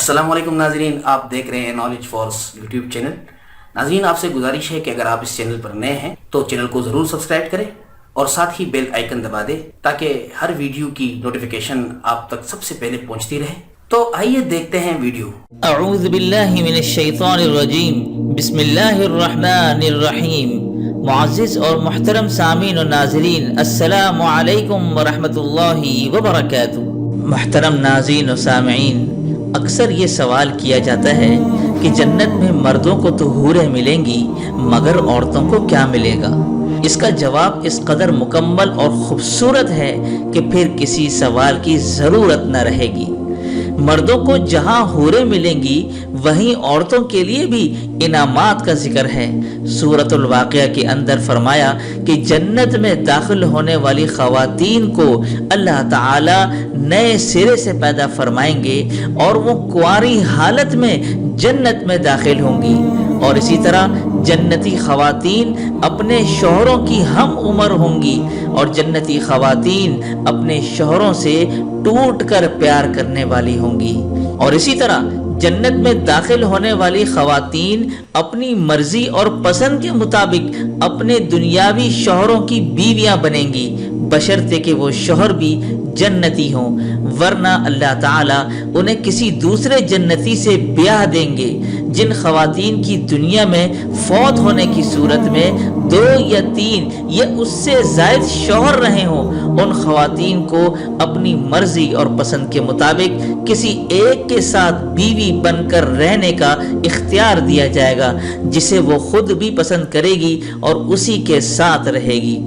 अस्सलाम वालेकुम नाजरीन, आप देख रहे हैं नॉलेज फॉर्स यूट्यूब चैनल। नाजरीन, आपसे गुजारिश है कि अगर आप इस चैनल पर नए हैं तो चैनल को ज़रूर सब्सक्राइब करें और साथ ही बेल आइकन दबा दें ताकि हर वीडियो की नोटिफिकेशन आप तक सबसे पहले पहुंचती रहे। तो आइए देखते हैं वीडियो। अऊज़ु बिल्लाहि मिनश शैतानिर रजीम, बिस्मिल्लाहिर रहमानिर रहीम। मुअज़्ज़िज़ और मुहतरम सामीन और नाज़रीन, अस्सलामु अलैकुम व रहमतुल्लाहि व बरकातुहू। मुहतरम नाज़रीन और सामीन, अक्सर ये सवाल किया जाता है कि जन्नत में मर्दों को तो हूरें मिलेंगी मगर औरतों को क्या मिलेगा। इसका जवाब इस कदर मुकम्मल और खूबसूरत है कि फिर किसी सवाल की ज़रूरत न रहेगी। मर्दों को जहां हूरें मिलेंगी वहीं औरतों के लिए भी इनामात का जिक्र है। सूरतुल वाक़िया के अंदर फरमाया कि जन्नत में दाखिल होने वाली ख़वातीन को अल्लाह ताला नए सिरे से पैदा फरमाएंगे और वो कुंवारी हालत में जन्नत में दाखिल होंगी। और इसी तरह जन्नती ख़वातीन अपने शौहरों की हम उम्र होंगी और जन्नती ख़वातीन अपने शौहरों से टूट कर प्यार करने वाली होंगी। और इसी तरह जन्नत में दाखिल होने वाली ख़वातीन अपनी मर्जी और पसंद के मुताबिक अपने दुनियावी शौहरों की बीवियां बनेंगी, बशर्ते कि वो शौहर भी जन्नती हों, वरना अल्लाह ताला उन्हें किसी दूसरे जन्नती से ब्याह देंगे। जिन ख़वातीन की दुनिया में फौत होने की सूरत में 2 या 3 या उससे ज़ायद शौहर रहे हों, उन ख़वातीन को अपनी मर्जी और पसंद के मुताबिक किसी एक के साथ बीवी बनकर रहने का इख्तियार दिया जाएगा जिसे वो खुद भी पसंद करेगी और उसी के साथ रहेगी।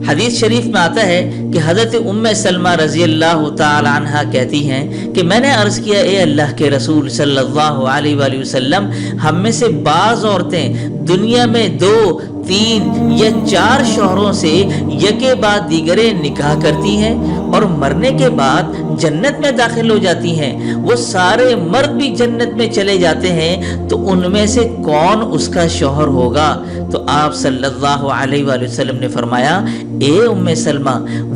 हदीस शरीफ में आता है कि हज़रत उम्मे सलमा रज़ी अल्लाह ताला अन्हा कहती हैं कि मैंने अर्ज़ किया, ए अल्लाह के रसूल सल्लल्लाहु अलैहि वसल्लम, हम में से बाज़ औरतें दुनिया में 2, 3 या 4 शौहरों से यके बाद दीगरे निकाह करती हैं और मरने के बाद जन्नत में दाखिल हो जाती हैं। वो सारे मर्द भी जन्नत में चले जाते हैं, तो उनमें से कौन उसका शौहर होगा? तो आप सल्लल्लाहु अलैहि वसल्लम ने फरमाया, ए उम्मे सलमा,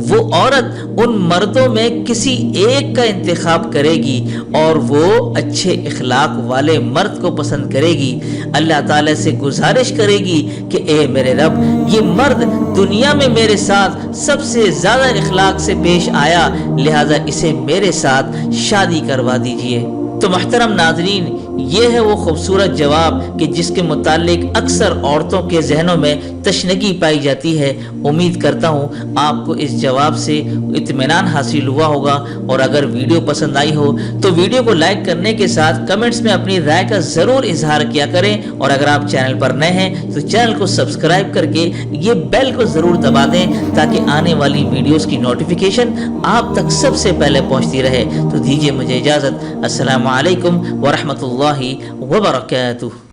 वो औरत उन मर्दों में किसी एक का इंतखाब करेगी और वो अच्छे इखलाक वाले मर्द को पसंद करेगी। अल्लाह ताला से गुजारिश करेगी कि ए मेरे रब, ये मर्द दुनिया में मेरे साथ सबसे ज्यादा इखलाक से पेश आया, लिहाजा इसे मेरे साथ शादी करवा दीजिए। तो मुहतरम नाज़रीन, ये है वो खूबसूरत जवाब कि जिसके मुतालिक अक्सर औरतों के जहनों में तशनगी पाई जाती है। उम्मीद करता हूँ आपको इस जवाब से इत्मीनान हासिल हुआ होगा, और अगर वीडियो पसंद आई हो तो वीडियो को लाइक करने के साथ कमेंट्स में अपनी राय का ज़रूर इजहार किया करें। और अगर आप चैनल पर नए हैं तो चैनल को सब्सक्राइब करके ये बेल को ज़रूर दबा दें ताकि आने वाली वीडियोज़ की नोटिफिकेशन आप तक सबसे पहले पहुँचती रहे। तो दीजिए मुझे इजाज़त। अस्सलामु अलैकुम व रहमतुल्लाहि व बरकातुहू।